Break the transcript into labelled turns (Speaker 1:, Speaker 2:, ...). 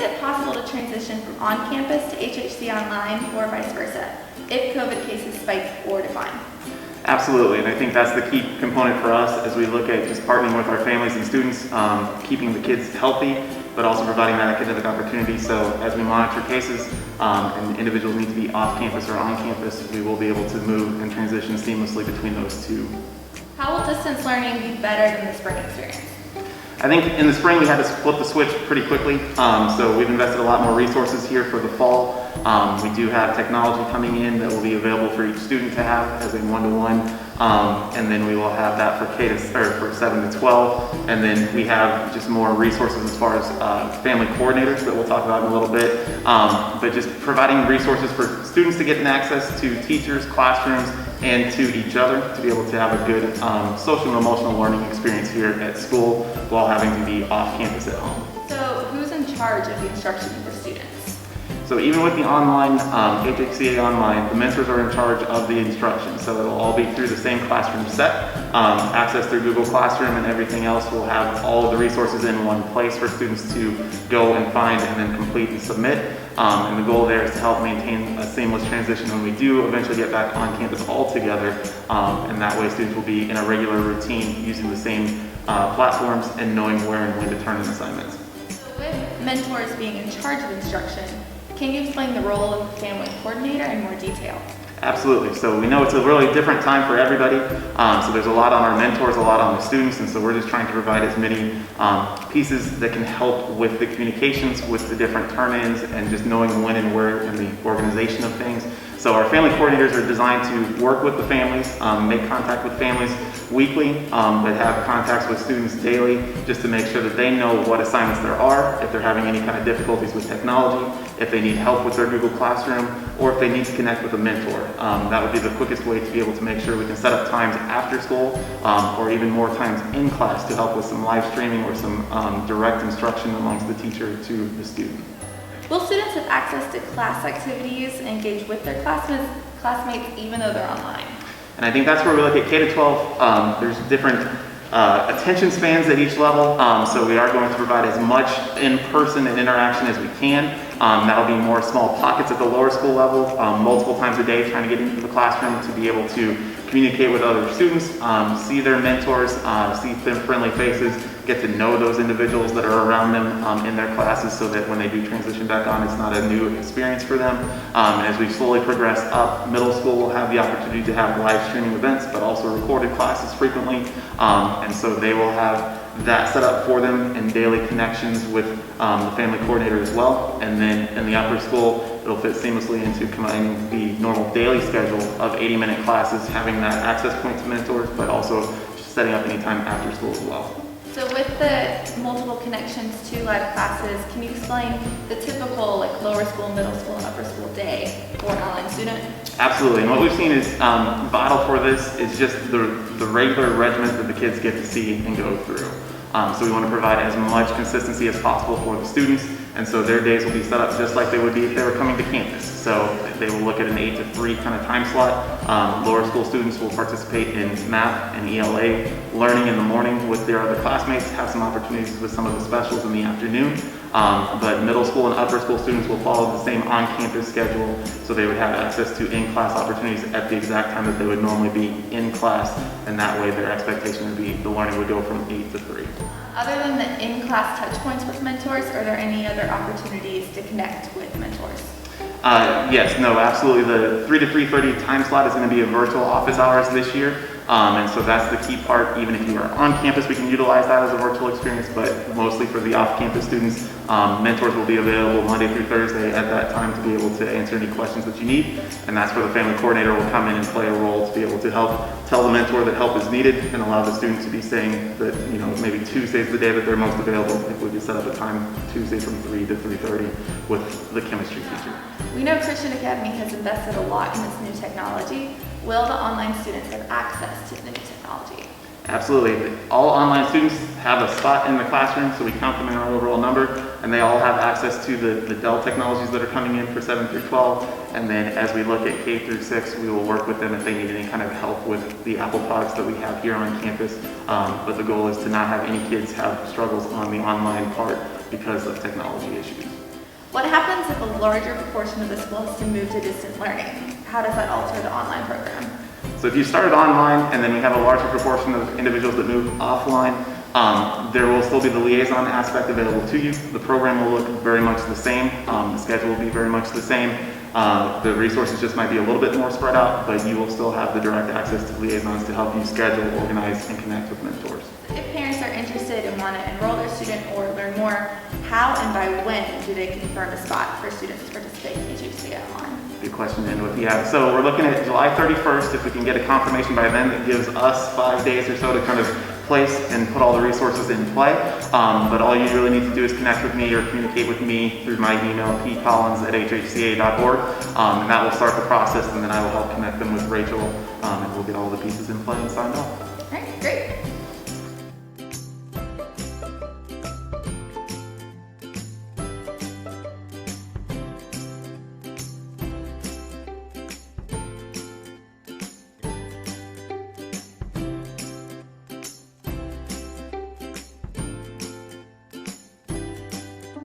Speaker 1: it possible to transition from on-campus to HHCA Online or vice versa, if COVID cases spike or decline?
Speaker 2: Absolutely, and I think that's the key component for us as we look at just partnering with our families and students, keeping the kids healthy, but also providing that academic opportunity. So as we monitor cases and individuals need to be off campus or on campus, we will be able to move and transition seamlessly between those two.
Speaker 1: How will distance learning be better than the spring experience?
Speaker 2: I think in the spring we had to flip the switch pretty quickly, so we've invested a lot more resources here for the fall. We do have technology coming in that will be available for each student to have as a one-to-one, and then we will have that for 7 to 12, and then we have just more resources as far as family coordinators that we'll talk about in a little bit, but just providing resources for students to get access to teachers, classrooms, and to each other to be able to have a good social and emotional learning experience here at school while having to be off campus at home.
Speaker 1: So who's in charge of the instruction for students?
Speaker 2: So even with the online, HHCA Online, the mentors are in charge of the instruction. So it'll all be through the same classroom set, access through Google Classroom, and everything else will have all of the resources in one place for students to go and find and then complete and submit. And the goal there is to help maintain a seamless transition when we do eventually get back on campus all together. And that way students will be in a regular routine using the same platforms and knowing where and when to turn in assignments.
Speaker 1: So with mentors being in charge of instruction, can you explain the role of the family coordinator in more detail?
Speaker 2: Absolutely. So we know it's a really different time for everybody. So there's a lot on our mentors, a lot on the students, and so we're just trying to provide as many pieces that can help with the communications, with the different turn-ins, and just knowing when and where in the organization of things. So our family coordinators are designed to work with the families, make contact with families weekly, but have contacts with students daily just to make sure that they know what assignments there are, if they're having any kind of difficulties with technology, if they need help with their Google Classroom, or if they need to connect with a mentor. That would be the quickest way to be able to make sure we can set up times after school or even more times in class to help with some live streaming or some direct instruction amongst the teacher to the student.
Speaker 1: Will students have access to class activities and engage with their classmates even though they're online?
Speaker 2: And I think that's where we look at K-12. There's different attention spans at each level, so we are going to provide as much in-person and interaction as we can. That'll be more small pockets at the lower school level, multiple times a day, trying to get into the classroom to be able to communicate with other students, see their mentors, see their friendly faces, get to know those individuals that are around them in their classes so that when they do transition back on, it's not a new experience for them. And as we slowly progress up, middle school will have the opportunity to have live streaming events, but also recorded classes frequently. And so they will have that set up for them and daily connections with the family coordinator as well. And then in the upper school, it'll fit seamlessly into combining the normal daily schedule of 80-minute classes, having that access point to mentors, but also setting up any time after school as well.
Speaker 1: So with the multiple connections to live classes, can you explain the typical lower school, middle school, and upper school day for an online student?
Speaker 2: Absolutely, and what we've seen is vital for this is just the regular regimen that the kids get to see and go through. So we want to provide as much consistency as possible for the students, and so their days will be set up just like they would be if they were coming to campus. So they will look at an 8 to 3 kind of time slot. Lower school students will participate in math and ELA learning in the morning with their other classmates, have some opportunities with some of the specials in the afternoon. But middle school and upper school students will follow the same on-campus schedule, so they would have access to in-class opportunities at the exact time that they would normally be in class, and that way their expectation would be the learning would go from 8 to 3.
Speaker 1: Other than the in-class touch points with mentors, are there any other opportunities to connect with mentors?
Speaker 2: Yes, no, absolutely. The 3 to 3:30 time slot is going to be a virtual office hours this year. And so that's the key part. Even if you are on campus, we can utilize that as a virtual experience, but mostly for the off-campus students, mentors will be available Monday through Thursday at that time to be able to answer any questions that you need. And that's where the family coordinator will come in and play a role to be able to help tell the mentor that help is needed and allow the student to be saying that, maybe Tuesday's the day that they're most available. If we could set up a time Tuesday from 3 to 3:30 with the chemistry teacher.
Speaker 1: We know Christian Academy has invested a lot in this new technology. Will the online students have access to the new technology?
Speaker 2: Absolutely. All online students have a spot in the classroom, so we count them in our overall number, and they all have access to the Dell technologies that are coming in for 7 through 12. And then as we look at K through 6, we will work with them if they need any kind of help with the Apple products that we have here on campus. But the goal is to not have any kids have struggles on the online part because of technology issues.
Speaker 1: What happens if a larger proportion of the school has to move to distant learning? How does that alter the online program?
Speaker 2: So if you started online and then we have a larger proportion of individuals that move offline, there will still be the liaison aspect available to you. The program will look very much the same. The schedule will be very much the same. The resources just might be a little bit more spread out, but you will still have the direct access to liaisons to help you schedule, organize, and connect with mentors.
Speaker 1: If parents are interested and want to enroll their student or learn more, how and by when do they confirm a spot for students to participate in HHCA Online?
Speaker 2: Good question, Andrew. Yeah, so we're looking at July 31st. If we can get a confirmation by then, that gives us 5 days or so to kind of place and put all the resources in play. But all you really need to do is connect with me or communicate with me through my email, pcollins@hhca.org, and that will start the process, and then I will help connect them with Rachel, and we'll get all the pieces in play and signed off.
Speaker 1: All right, great.